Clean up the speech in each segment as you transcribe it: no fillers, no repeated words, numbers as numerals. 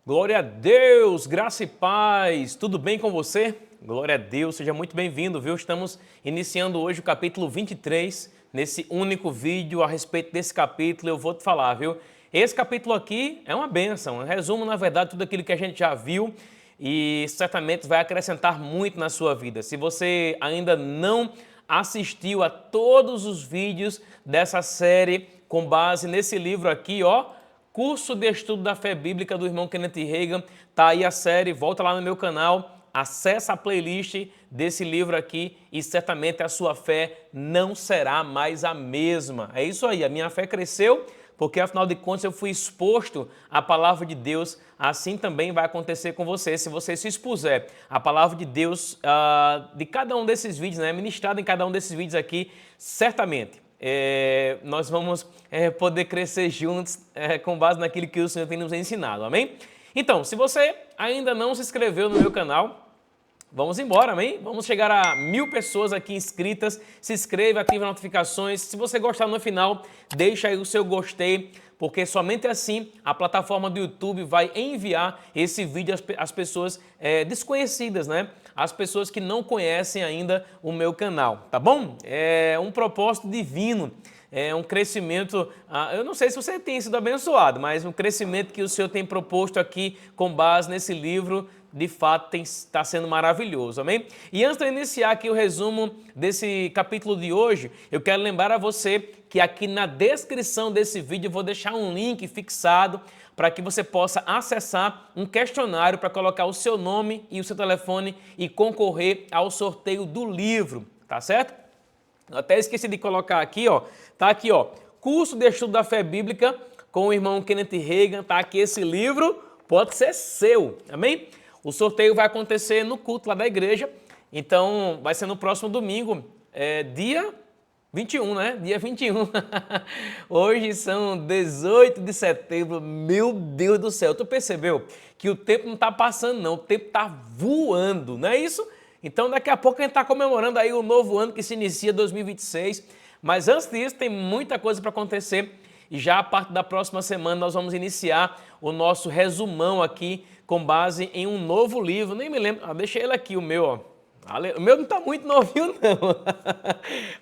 Glória a Deus, graça e paz, tudo bem com você? Glória a Deus, seja muito bem-vindo, viu? Estamos iniciando hoje o capítulo 23, nesse único vídeo a respeito desse capítulo eu vou te falar, viu? Esse capítulo aqui é uma bênção, um resumo, na verdade, tudo aquilo que a gente já viu e certamente vai acrescentar muito na sua vida. Se você ainda não assistiu a todos os vídeos dessa série com base nesse livro aqui, ó, Curso de Estudo da Fé Bíblica do irmão Kenneth Hagin, tá aí a série, volta lá no meu canal, acessa a playlist desse livro aqui e certamente a sua fé não será mais a mesma. É isso aí, a minha fé cresceu porque afinal de contas eu fui exposto à palavra de Deus, assim também vai acontecer com você, se você se expuser à palavra de Deus de cada um desses vídeos, né, ministrado em cada um desses vídeos aqui, certamente. Nós vamos poder crescer juntos com base naquilo que o Senhor tem nos ensinado, amém? Então, se você ainda não se inscreveu no meu canal, vamos embora, amém? Vamos chegar a 1000 pessoas aqui inscritas, se inscreve, ativa as notificações, se você gostar no final, deixa aí o seu gostei, porque somente assim a plataforma do YouTube vai enviar esse vídeo às pessoas desconhecidas, né? As pessoas que não conhecem ainda o meu canal, tá bom? É um propósito divino, é um crescimento, eu não sei se você tem sido abençoado, mas um crescimento que o Senhor tem proposto aqui com base nesse livro, de fato está sendo maravilhoso, amém? E antes de eu iniciar aqui o resumo desse capítulo de hoje, eu quero lembrar a você que aqui na descrição desse vídeo eu vou deixar um link fixado para que você possa acessar um questionário para colocar o seu nome e o seu telefone e concorrer ao sorteio do livro, tá certo? Eu até esqueci de colocar aqui, ó, tá aqui, ó, Curso de Estudo da Fé Bíblica com o irmão Kenneth Hagin, tá aqui esse livro, pode ser seu, amém? O sorteio vai acontecer no culto lá da igreja, então vai ser no próximo domingo, dia 21, né? Dia 21. Hoje são 18 de setembro, meu Deus do céu. Tu percebeu que o tempo não está passando não, o tempo está voando, não é isso? Então daqui a pouco a gente está comemorando aí o novo ano que se inicia 2026, mas antes disso tem muita coisa para acontecer e já a partir da próxima semana nós vamos iniciar o nosso resumão aqui com base em um novo livro, nem me lembro, deixa ele aqui o meu, ó. O meu não está muito novinho, não.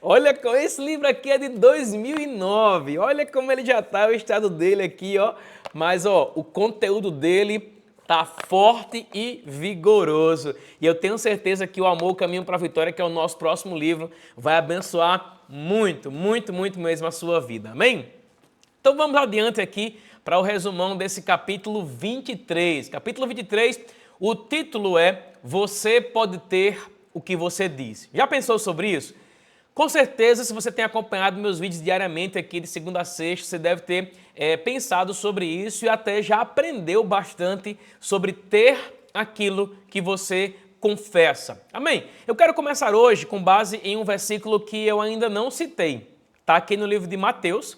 Olha, esse livro aqui é de 2009. Olha como ele já está, o estado dele aqui, ó. Mas, ó, o conteúdo dele tá forte e vigoroso. E eu tenho certeza que o Amor, o Caminho para a Vitória, que é o nosso próximo livro, vai abençoar muito, muito, muito mesmo a sua vida. Amém? Então vamos adiante aqui para o resumão desse capítulo 23. Capítulo 23, o título é Você Pode Ter o que Você Diz. Já pensou sobre isso? Com certeza, se você tem acompanhado meus vídeos diariamente aqui de segunda a sexta, você deve ter pensado sobre isso e até já aprendeu bastante sobre ter aquilo que você confessa. Amém? Eu quero começar hoje com base em um versículo que eu ainda não citei. Está aqui no livro de Mateus.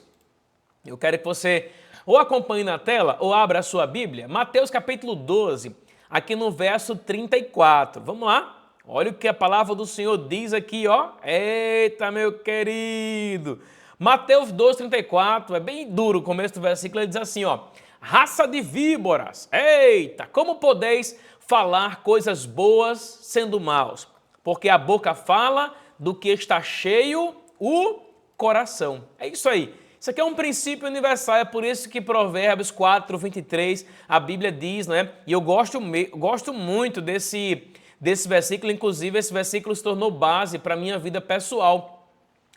Eu quero que você ou acompanhe na tela ou abra a sua Bíblia. Mateus capítulo 12, aqui no verso 34. Vamos lá? Olha o que a palavra do Senhor diz aqui, ó. Eita, meu querido. Mateus 12, 34, é bem duro o começo do versículo, ele diz assim, ó. Raça de víboras, eita, como podeis falar coisas boas sendo maus? Porque a boca fala do que está cheio o coração. É isso aí. Isso aqui é um princípio universal, é por isso que Provérbios 4, 23, a Bíblia diz, né? E eu gosto muito desse versículo, inclusive esse versículo se tornou base para a minha vida pessoal.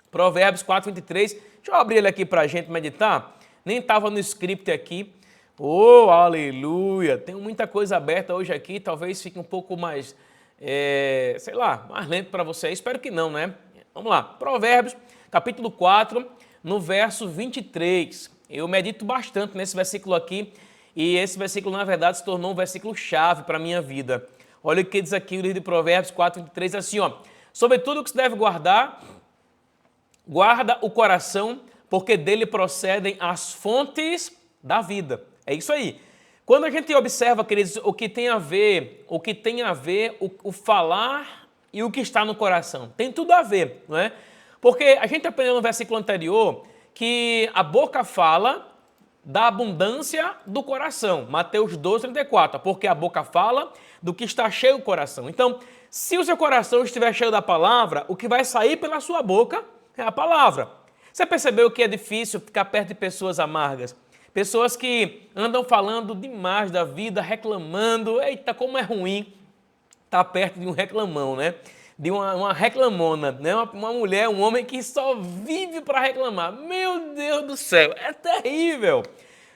Provérbios 4, 23, deixa eu abrir ele aqui para a gente meditar. Nem estava no script aqui. Oh, aleluia! Tem muita coisa aberta hoje aqui, talvez fique um pouco mais, sei lá, mais lento para você. Espero que não, né? Vamos lá, Provérbios, capítulo 4, no verso 23. Eu medito bastante nesse versículo aqui e esse versículo, na verdade, se tornou um versículo chave para a minha vida. Olha o que diz aqui o livro de Provérbios 4, 23, assim, ó. Sobre tudo o que se deve guardar, guarda o coração, porque dele procedem as fontes da vida. É isso aí. Quando a gente observa, queridos, o que tem a ver o falar e o que está no coração. Tem tudo a ver, não é? Porque a gente aprendeu no versículo anterior que a boca fala da abundância do coração. Mateus 12:34, porque a boca fala do que está cheio o coração. Então, se o seu coração estiver cheio da palavra, o que vai sair pela sua boca é a palavra. Você percebeu que é difícil ficar perto de pessoas amargas? Pessoas que andam falando demais da vida, reclamando. Eita, como é ruim estar perto de um reclamão, né? De uma reclamona, né? Uma mulher, um homem que só vive para reclamar. Meu Deus do céu, é terrível.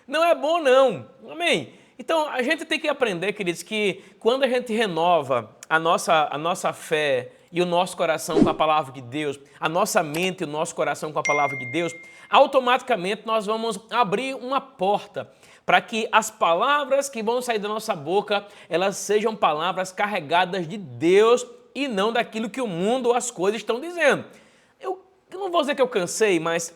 Não é bom não, amém? Então a gente tem que aprender, queridos, que quando a gente renova a nossa fé e o nosso coração com a palavra de Deus, a nossa mente e o nosso coração com a palavra de Deus, automaticamente nós vamos abrir uma porta para que as palavras que vão sair da nossa boca, elas sejam palavras carregadas de Deus e não daquilo que o mundo ou as coisas estão dizendo. Eu não vou dizer que eu cansei, mas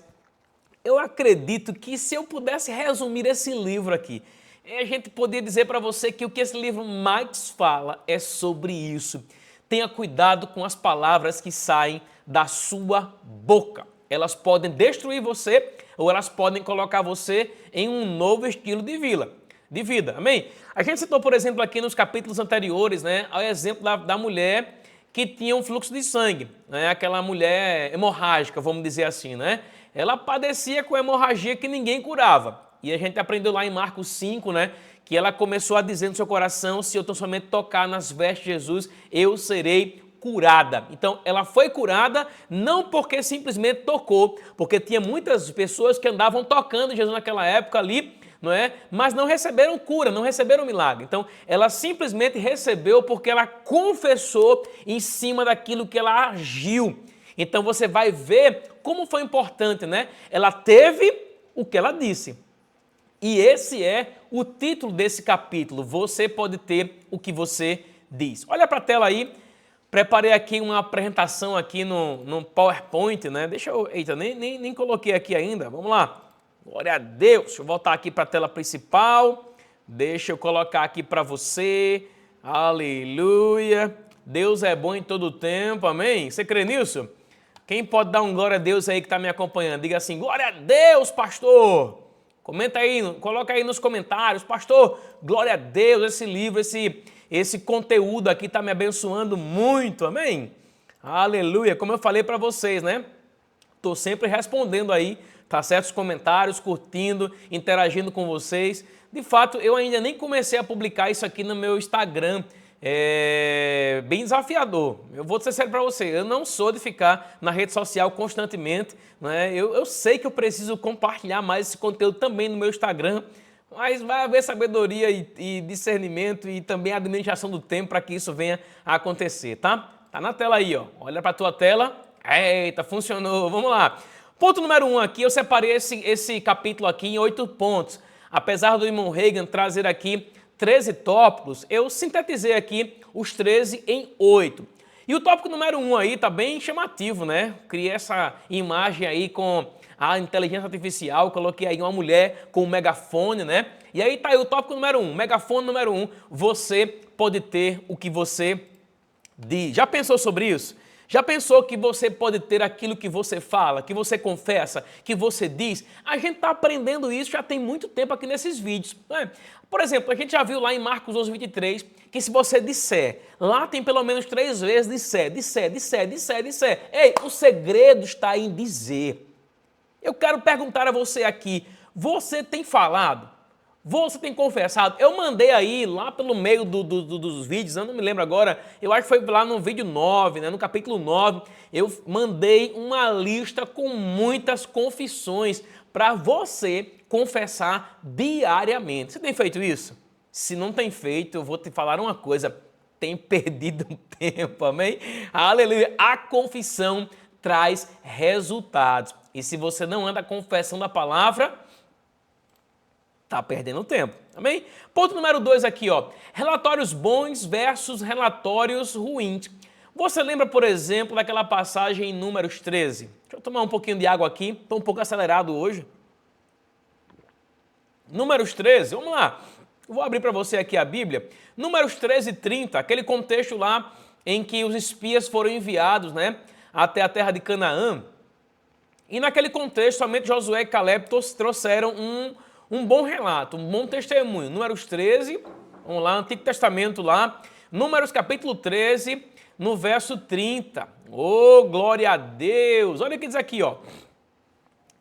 eu acredito que se eu pudesse resumir esse livro aqui, a gente poderia dizer para você que o que esse livro mais fala é sobre isso. Tenha cuidado com as palavras que saem da sua boca. Elas podem destruir você ou elas podem colocar você em um novo estilo de vida. Amém? A gente citou, por exemplo, aqui nos capítulos anteriores, né, o exemplo da mulher que tinha um fluxo de sangue, né, aquela mulher hemorrágica, vamos dizer assim, né? Ela padecia com hemorragia que ninguém curava. E a gente aprendeu lá em Marcos 5, né, que ela começou a dizer no seu coração, se eu tão somente tocar nas vestes de Jesus, eu serei curada. Então, ela foi curada não porque simplesmente tocou, porque tinha muitas pessoas que andavam tocando Jesus naquela época ali, não é? Mas não receberam cura, não receberam milagre. Então, ela simplesmente recebeu porque ela confessou em cima daquilo que ela agiu. Então, você vai ver como foi importante, né? Ela teve o que ela disse. E esse é o título desse capítulo. Você pode ter o que você diz. Olha para a tela aí. Preparei aqui uma apresentação aqui no PowerPoint, né? Eita, nem coloquei aqui ainda. Vamos lá. Glória a Deus. Deixa eu voltar aqui para a tela principal. Deixa eu colocar aqui para você. Aleluia. Deus é bom em todo o tempo. Amém? Você crê nisso? Quem pode dar um glória a Deus aí que está me acompanhando? Diga assim, glória a Deus, pastor. Comenta aí, coloca aí nos comentários. Pastor, glória a Deus, esse livro, esse conteúdo aqui está me abençoando muito. Amém? Aleluia. Como eu falei para vocês, né? Estou sempre respondendo aí, tá certo? Os comentários, curtindo, interagindo com vocês. De fato, eu ainda nem comecei a publicar isso aqui no meu Instagram. É bem desafiador. Eu vou ser sério para você, eu não sou de ficar na rede social constantemente, né? Eu sei que eu preciso compartilhar mais esse conteúdo também no meu Instagram, mas vai haver sabedoria e discernimento e também administração do tempo para que isso venha a acontecer, tá? Tá na tela aí, ó. Olha para a tua tela. Eita, funcionou. Vamos lá. Ponto número 1 aqui, eu separei esse capítulo aqui em 8 pontos. Apesar do irmão Reagan trazer aqui 13 tópicos, eu sintetizei aqui os 13 em 8. E o tópico número 1 aí tá bem chamativo, né? Criei essa imagem aí com a inteligência artificial, coloquei aí uma mulher com um megafone, né? E aí tá aí o tópico número 1, megafone número 1, você pode ter o que você diz. Já pensou sobre isso? Já pensou que você pode ter aquilo que você fala, que você confessa, que você diz? A gente está aprendendo isso já tem muito tempo aqui nesses vídeos, né? Por exemplo, a gente já viu lá em Marcos 11:23 que se você disser, lá tem pelo menos 3 vezes disser. Ei, o segredo está em dizer. Eu quero perguntar a você aqui, você tem falado? Você tem confessado? Eu mandei aí, lá pelo meio dos vídeos, eu não me lembro agora, eu acho que foi lá no vídeo 9, né, no capítulo 9, eu mandei uma lista com muitas confissões para você confessar diariamente. Você tem feito isso? Se não tem feito, eu vou te falar uma coisa, tem perdido um tempo, amém? Aleluia! A confissão traz resultados. E se você não anda confessando a palavra, está perdendo tempo, amém? Ponto número 2 aqui, ó, relatórios bons versus relatórios ruins. Você lembra, por exemplo, daquela passagem em Números 13? Deixa eu tomar um pouquinho de água aqui, estou um pouco acelerado hoje. Números 13, vamos lá. Eu vou abrir para você aqui a Bíblia. Números 13:30, aquele contexto lá em que os espias foram enviados, né, até a terra de Canaã. E naquele contexto, somente Josué e Caleb trouxeram um bom relato, um bom testemunho. Números 13, vamos lá, Antigo Testamento lá, Números capítulo 13, no verso 30. Oh, glória a Deus! Olha o que diz aqui, ó.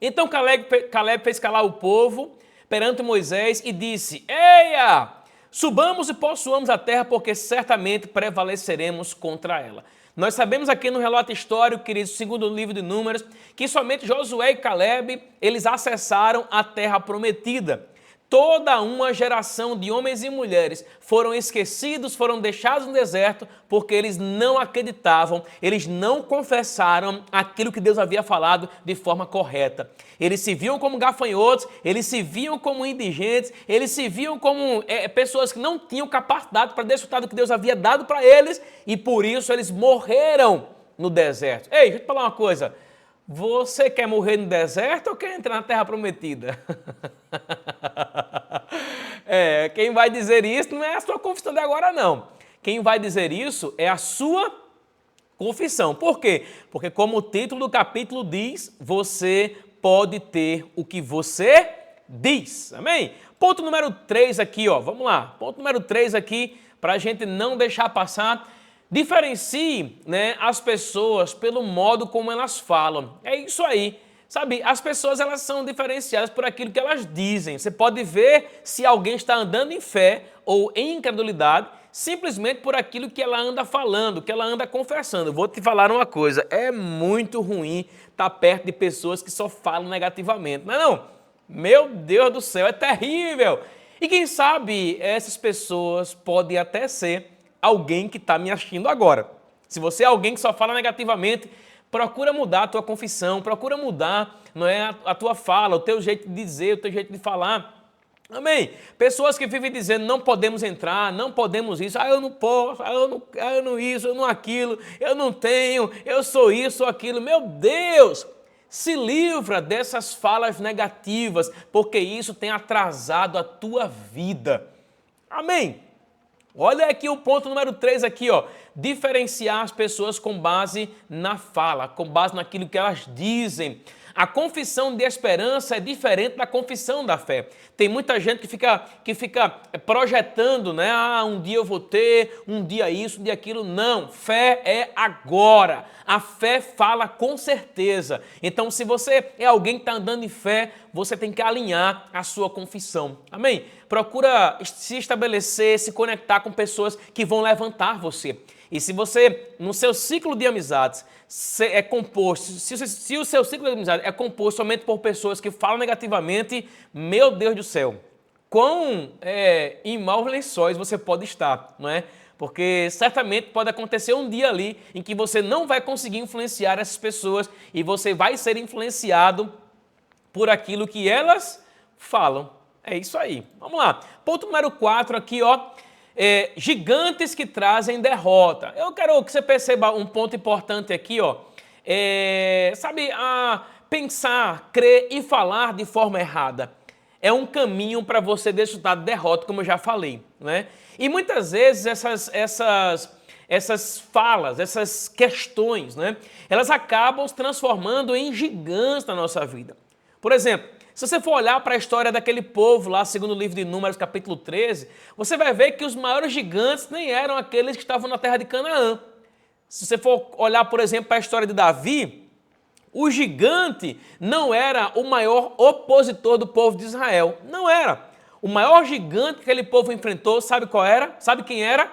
Então Caleb fez calar o povo perante Moisés e disse: Eia, subamos e possuamos a terra, porque certamente prevaleceremos contra ela. Nós sabemos aqui no relato histórico, queridos, segundo o livro de Números, que somente Josué e Caleb, eles acessaram a terra prometida. Toda uma geração de homens e mulheres foram esquecidos, foram deixados no deserto, porque eles não acreditavam, eles não confessaram aquilo que Deus havia falado de forma correta. Eles se viam como gafanhotos, eles se viam como indigentes, eles se viam como pessoas que não tinham capacidade para desfrutar do que Deus havia dado para eles, e por isso eles morreram no deserto. Ei, deixa eu te falar uma coisa. Você quer morrer no deserto ou quer entrar na terra prometida? Quem vai dizer isso não é a sua confissão de agora, não. Quem vai dizer isso é a sua confissão. Por quê? Porque como o título do capítulo diz, você pode ter o que você diz. Amém? Ponto número 3 aqui, ó. Vamos lá. Ponto número 3 aqui, para a gente não deixar passar. Diferencie, né, as pessoas pelo modo como elas falam. É isso aí. Sabe, as pessoas elas são diferenciadas por aquilo que elas dizem. Você pode ver se alguém está andando em fé ou em incredulidade simplesmente por aquilo que ela anda falando, que ela anda confessando. Vou te falar uma coisa, é muito ruim estar perto de pessoas que só falam negativamente. Não é não? Meu Deus do céu, é terrível. E quem sabe essas pessoas podem até ser alguém que está me assistindo agora. Se você é alguém que só fala negativamente, procura mudar a tua confissão, procura mudar, não é, a tua fala, o teu jeito de dizer, o teu jeito de falar. Amém? Pessoas que vivem dizendo não podemos entrar, não podemos isso, eu não posso, eu não isso, eu não aquilo, eu não tenho, eu sou isso ou aquilo. Meu Deus! Se livra dessas falas negativas, porque isso tem atrasado a tua vida. Amém? Olha aqui o ponto número 3 aqui, ó. Diferenciar as pessoas com base na fala, com base naquilo que elas dizem. A confissão de esperança é diferente da confissão da fé. Tem muita gente que fica projetando, né? Um dia eu vou ter, um dia isso, um dia aquilo. Não, fé é agora. A fé fala com certeza. Então, se você é alguém que está andando em fé, você tem que alinhar a sua confissão. Amém? Procura se estabelecer, se conectar com pessoas que vão levantar você. E se você, no seu ciclo de amizades, é composto, se o seu ciclo de amizade é composto somente por pessoas que falam negativamente, meu Deus do céu, quão em maus lençóis você pode estar, não é? Porque certamente pode acontecer um dia ali em que você não vai conseguir influenciar essas pessoas e você vai ser influenciado por aquilo que elas falam. É isso aí. Vamos lá. Ponto número 4 aqui, ó. Gigantes que trazem derrota. Eu quero que você perceba um ponto importante aqui, ó. Sabe, pensar, crer e falar de forma errada é um caminho para você desfrutar de derrota, como eu já falei, né? E muitas vezes essas falas, essas questões, né? Elas acabam se transformando em gigantes na nossa vida. Por exemplo, se você for olhar para a história daquele povo lá, segundo o livro de Números, capítulo 13, você vai ver que os maiores gigantes nem eram aqueles que estavam na terra de Canaã. Se você for olhar, por exemplo, para a história de Davi, o gigante não era o maior opositor do povo de Israel. Não era. O maior gigante que aquele povo enfrentou, sabe qual era? Sabe quem era?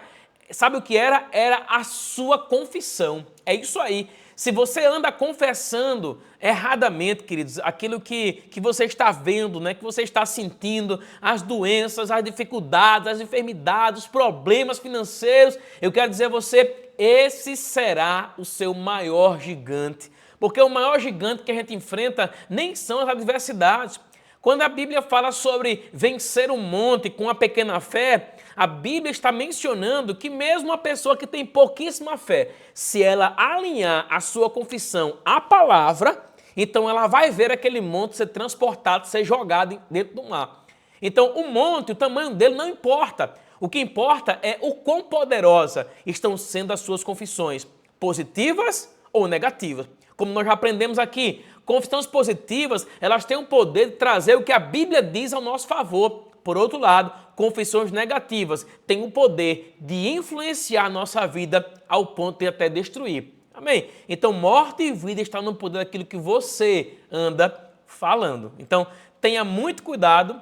Sabe o que era? Era a sua confissão. É isso aí. Se você anda confessando erradamente, queridos, aquilo que você está vendo, né, que você está sentindo, as doenças, as dificuldades, as enfermidades, os problemas financeiros, eu quero dizer a você, esse será o seu maior gigante. Porque o maior gigante que a gente enfrenta nem são as adversidades. Quando a Bíblia fala sobre vencer um monte com a pequena fé, a Bíblia está mencionando que mesmo uma pessoa que tem pouquíssima fé, se ela alinhar a sua confissão à palavra, então ela vai ver aquele monte ser transportado, ser jogado dentro do mar. Então o monte, o tamanho dele não importa. O que importa é o quão poderosa estão sendo as suas confissões, positivas ou negativas. Como nós já aprendemos aqui, confissões positivas, elas têm o poder de trazer o que a Bíblia diz ao nosso favor. Por outro lado, confissões negativas têm o poder de influenciar a nossa vida ao ponto de até destruir. Amém? Então, morte e vida estão no poder daquilo que você anda falando. Então, tenha muito cuidado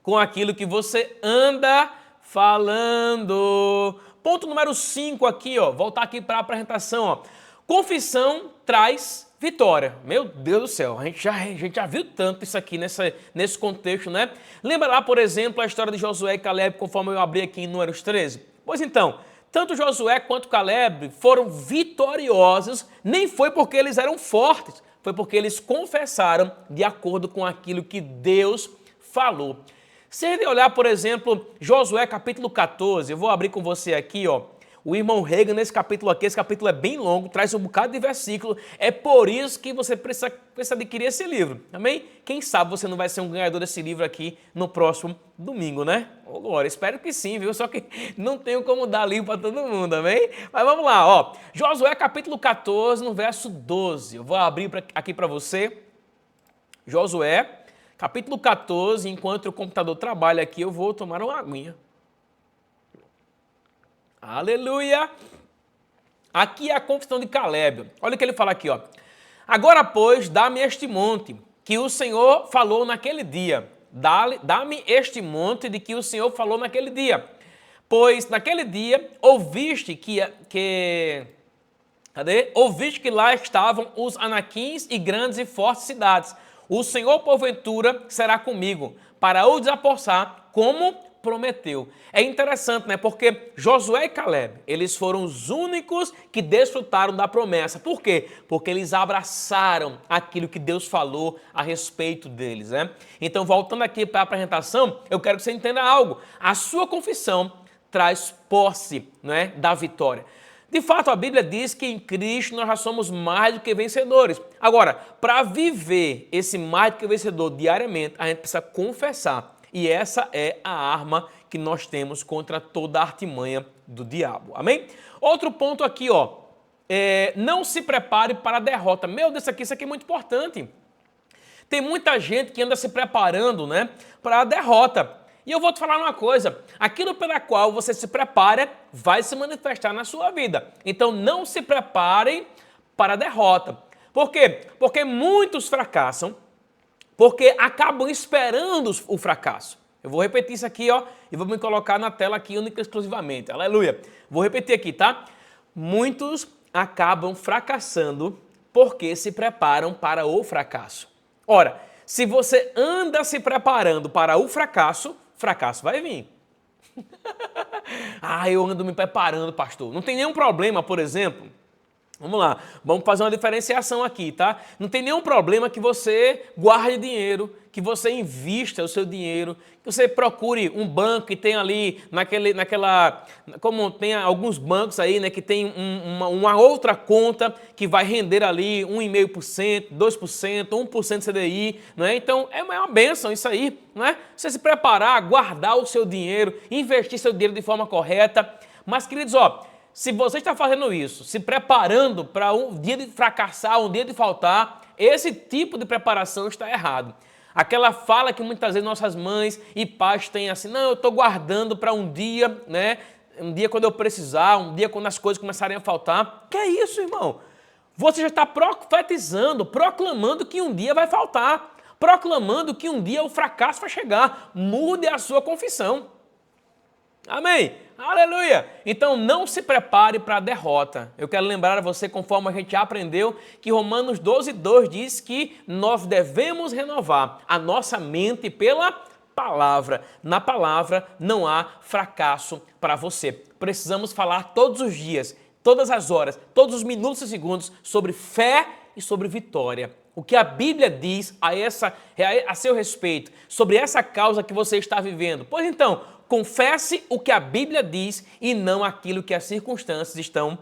com aquilo que você anda falando. Ponto número 5 aqui, ó. Voltar aqui para a apresentação, ó. Confissão traz vitória. Meu Deus do céu, a gente já viu tanto isso aqui nesse contexto, né? Lembra lá, por exemplo, a história de Josué e Caleb, conforme eu abri aqui em Números 13? Pois então, tanto Josué quanto Caleb foram vitoriosos, nem foi porque eles eram fortes, foi porque eles confessaram de acordo com aquilo que Deus falou. Se a gente olhar, por exemplo, Josué capítulo 14, eu vou abrir com você aqui, ó. O irmão Reagan, nesse capítulo aqui, esse capítulo é bem longo, traz um bocado de versículo, é por isso que você precisa adquirir esse livro, amém? Quem sabe você não vai ser um ganhador desse livro aqui no próximo domingo, né? Ô, glória, espero que sim, viu? Só que não tenho como dar livro para todo mundo, amém? Mas vamos lá, ó. Josué capítulo 14, no verso 12, eu vou abrir aqui para você. Josué capítulo 14, enquanto o computador trabalha aqui, eu vou tomar uma aguinha. Aleluia! Aqui é a confissão de Caleb. Olha o que ele fala aqui, ó. Agora, pois, dá-me este monte que o Senhor falou naquele dia. Dá-me este monte de que o Senhor falou naquele dia. Pois naquele dia ouviste Ouviste que lá estavam os anaquins e grandes e fortes cidades. O Senhor, porventura, será comigo, para o desapossar, como prometeu. É interessante, né? Porque Josué e Caleb, eles foram os únicos que desfrutaram da promessa. Por quê? Porque eles abraçaram aquilo que Deus falou a respeito deles, né? Então, voltando aqui para a apresentação, eu quero que você entenda algo. A sua confissão traz posse, né, da vitória. De fato, a Bíblia diz que em Cristo nós já somos mais do que vencedores. Agora, para viver esse mais do que vencedor diariamente, a gente precisa confessar. E essa é a arma que nós temos contra toda a artimanha do diabo. Amém? Outro ponto aqui, ó. Não se prepare para a derrota. Meu Deus, isso aqui é muito importante. Tem muita gente que anda se preparando, né, para a derrota. E eu vou te falar uma coisa, aquilo pela qual você se prepara vai se manifestar na sua vida. Então não se preparem para a derrota. Por quê? Porque muitos fracassam, porque acabam esperando o fracasso. Eu vou repetir isso aqui, ó, e vou me colocar na tela aqui única e exclusivamente. Aleluia. Vou repetir aqui, tá? Muitos acabam fracassando porque se preparam para o fracasso. Ora, se você anda se preparando para o fracasso vai vir. Eu ando me preparando, pastor. Não tem nenhum problema, por exemplo. Vamos lá, vamos fazer uma diferenciação aqui, tá? Não tem nenhum problema que você guarde dinheiro, que você invista o seu dinheiro, que você procure um banco que tem ali como tem alguns bancos aí, né, que tem uma outra conta que vai render ali 1,5%, 2%, 1% CDI, não é? Então é uma bênção isso aí, não é? Você se preparar, guardar o seu dinheiro, investir seu dinheiro de forma correta. Mas, queridos, ó, se você está fazendo isso, se preparando para um dia de fracassar, um dia de faltar, esse tipo de preparação está errado. Aquela fala que muitas vezes nossas mães e pais têm assim, não, eu estou guardando para um dia, né? Um dia quando eu precisar, um dia quando as coisas começarem a faltar. Que é isso, irmão? Você já está profetizando, proclamando que um dia vai faltar, proclamando que um dia o fracasso vai chegar. Mude a sua confissão. Amém? Aleluia! Então não se prepare para a derrota. Eu quero lembrar a você, conforme a gente já aprendeu, que Romanos 12:2 diz que nós devemos renovar a nossa mente pela palavra. Na palavra não há fracasso para você. Precisamos falar todos os dias, todas as horas, todos os minutos e segundos sobre fé e sobre vitória. O que a Bíblia diz a seu respeito, sobre essa causa que você está vivendo. Pois então, confesse o que a Bíblia diz e não aquilo que as circunstâncias estão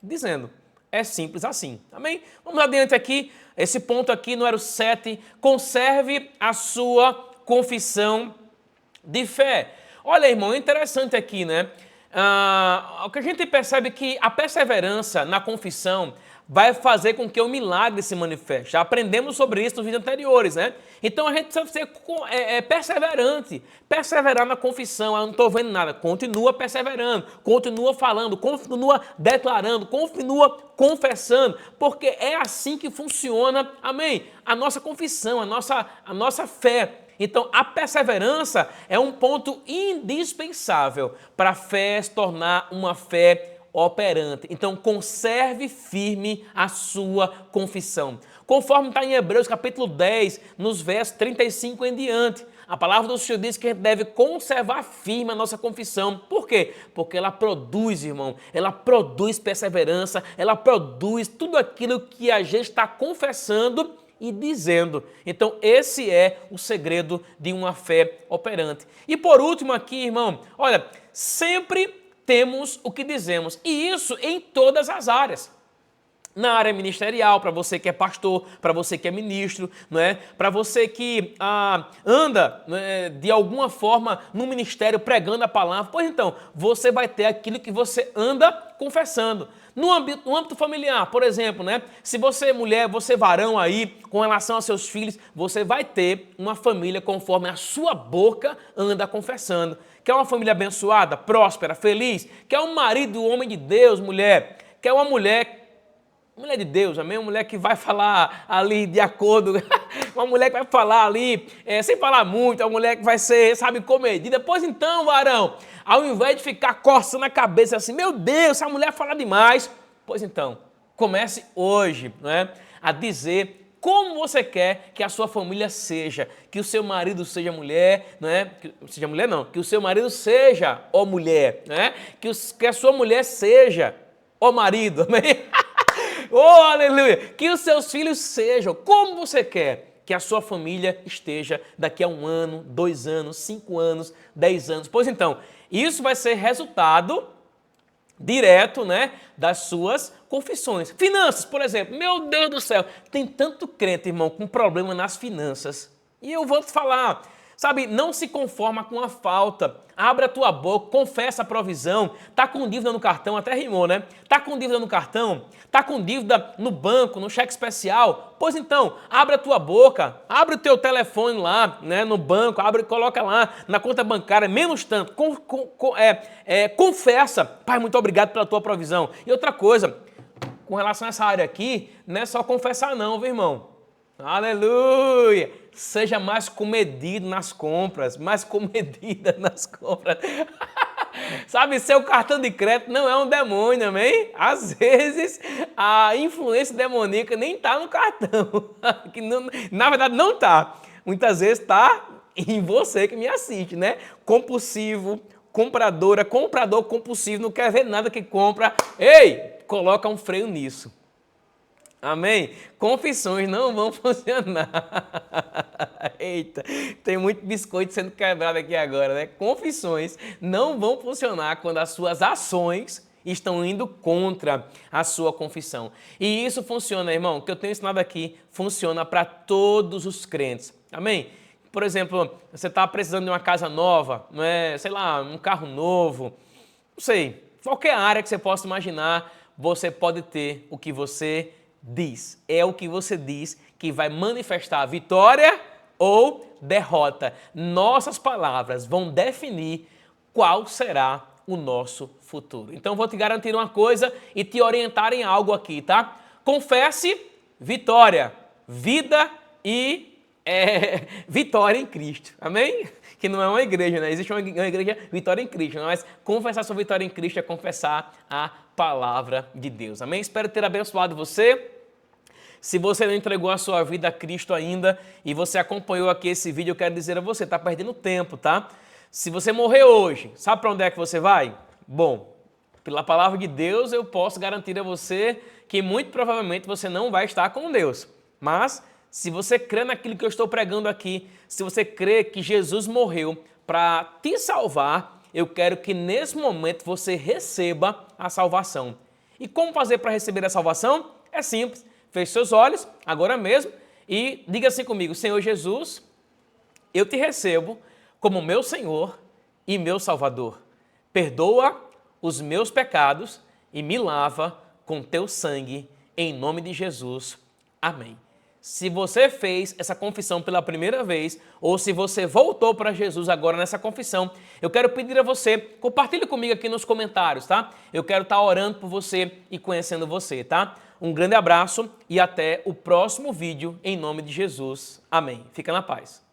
dizendo. É simples assim, amém? Vamos adiante aqui, esse ponto aqui, número 7, conserve a sua confissão de fé. Olha, irmão, é interessante aqui, né? O que a gente percebe é que a perseverança na confissão vai fazer com que o milagre se manifeste. Já aprendemos sobre isso nos vídeos anteriores, né? Então a gente precisa ser perseverante, perseverar na confissão. Eu não estou vendo nada, continua perseverando, continua falando, continua declarando, continua confessando, porque é assim que funciona, amém? A nossa confissão, a nossa fé. Então, a perseverança é um ponto indispensável para a fé se tornar uma fé operante. Então, conserve firme a sua confissão. Conforme está em Hebreus capítulo 10, nos versos 35 em diante, a palavra do Senhor diz que a gente deve conservar firme a nossa confissão. Por quê? Porque ela produz, irmão, ela produz perseverança, ela produz tudo aquilo que a gente está confessando e dizendo. Então, esse é o segredo de uma fé operante. E por último aqui, irmão, olha, sempre temos o que dizemos, e isso em todas as áreas. Na área ministerial, para você que é pastor, para você que é ministro, não é? Para você que anda, né, de alguma forma no ministério pregando a palavra, pois então, você vai ter aquilo que você anda confessando. No âmbito familiar, por exemplo, né? Se você é mulher, você é varão aí, com relação aos seus filhos, você vai ter uma família conforme a sua boca anda confessando. Quer uma família abençoada, próspera, feliz? Quer um marido, um homem de Deus, mulher? Quer uma mulher de Deus, amém? Uma mulher que vai falar ali de acordo, uma mulher que vai falar ali sem falar muito, uma mulher que vai ser, sabe, comedida. Pois então, varão, ao invés de ficar coçando a cabeça assim, meu Deus, essa mulher fala demais, pois então, comece hoje, né, a dizer como você quer que a sua família seja, que o seu marido seja mulher, né? Seja mulher não, que o seu marido seja ó mulher, né? Que a sua mulher seja ó marido, amém? Oh, aleluia! Que os seus filhos sejam como você quer que a sua família esteja daqui a 1 ano, 2 anos, 5 anos, 10 anos. Pois então, isso vai ser resultado direto, né, das suas confissões. Finanças, por exemplo. Meu Deus do céu, tem tanto crente, irmão, com problema nas finanças. E eu vou te falar, sabe, não se conforma com a falta. Abra a tua boca, confessa a provisão. Tá com dívida no cartão, até rimou, né? Tá com dívida no cartão? Tá com dívida no banco, no cheque especial? Pois então, abre a tua boca, abre o teu telefone lá, né, no banco, abre e coloca lá na conta bancária, menos tanto. Confessa, Pai, muito obrigado pela tua provisão. E outra coisa, com relação a essa área aqui, não é só confessar não, viu, irmão? Aleluia! Seja mais comedido nas compras, mais comedida nas compras. Sabe, seu cartão de crédito não é um demônio, amém? Às vezes a influência demoníaca nem está no cartão, que não, na verdade não está. Muitas vezes está em você que me assiste, né? Compulsivo, comprador compulsivo, não quer ver nada que compra. Ei, coloca um freio nisso. Amém? Confissões não vão funcionar. Eita, tem muito biscoito sendo quebrado aqui agora, né? Confissões não vão funcionar quando as suas ações estão indo contra a sua confissão. E isso funciona, irmão, o que eu tenho ensinado aqui funciona para todos os crentes. Amém? Por exemplo, você está precisando de uma casa nova, não é? Sei lá, um carro novo, não sei, qualquer área que você possa imaginar, você pode ter o que você diz. É o que você diz que vai manifestar a vitória ou derrota. Nossas palavras vão definir qual será o nosso futuro. Então vou te garantir uma coisa e te orientar em algo aqui, tá? Confesse vitória, vida e vitória em Cristo. Amém? Que não é uma igreja, né? Existe uma igreja vitória em Cristo, mas confessar sua vitória em Cristo é confessar a palavra de Deus. Amém? Espero ter abençoado você. Se você não entregou a sua vida a Cristo ainda e você acompanhou aqui esse vídeo, eu quero dizer a você, está perdendo tempo, tá? Se você morrer hoje, sabe para onde é que você vai? Bom, pela palavra de Deus eu posso garantir a você que muito provavelmente você não vai estar com Deus. Mas se você crê naquilo que eu estou pregando aqui, se você crê que Jesus morreu para te salvar, eu quero que nesse momento você receba a salvação. E como fazer para receber a salvação? É simples. Feche seus olhos, agora mesmo, e diga assim comigo: Senhor Jesus, eu te recebo como meu Senhor e meu Salvador. Perdoa os meus pecados e me lava com teu sangue, em nome de Jesus. Amém. Se você fez essa confissão pela primeira vez ou se você voltou para Jesus agora nessa confissão, eu quero pedir a você, compartilhe comigo aqui nos comentários, tá? Eu quero estar orando por você e conhecendo você, tá? Um grande abraço e até o próximo vídeo em nome de Jesus. Amém. Fica na paz.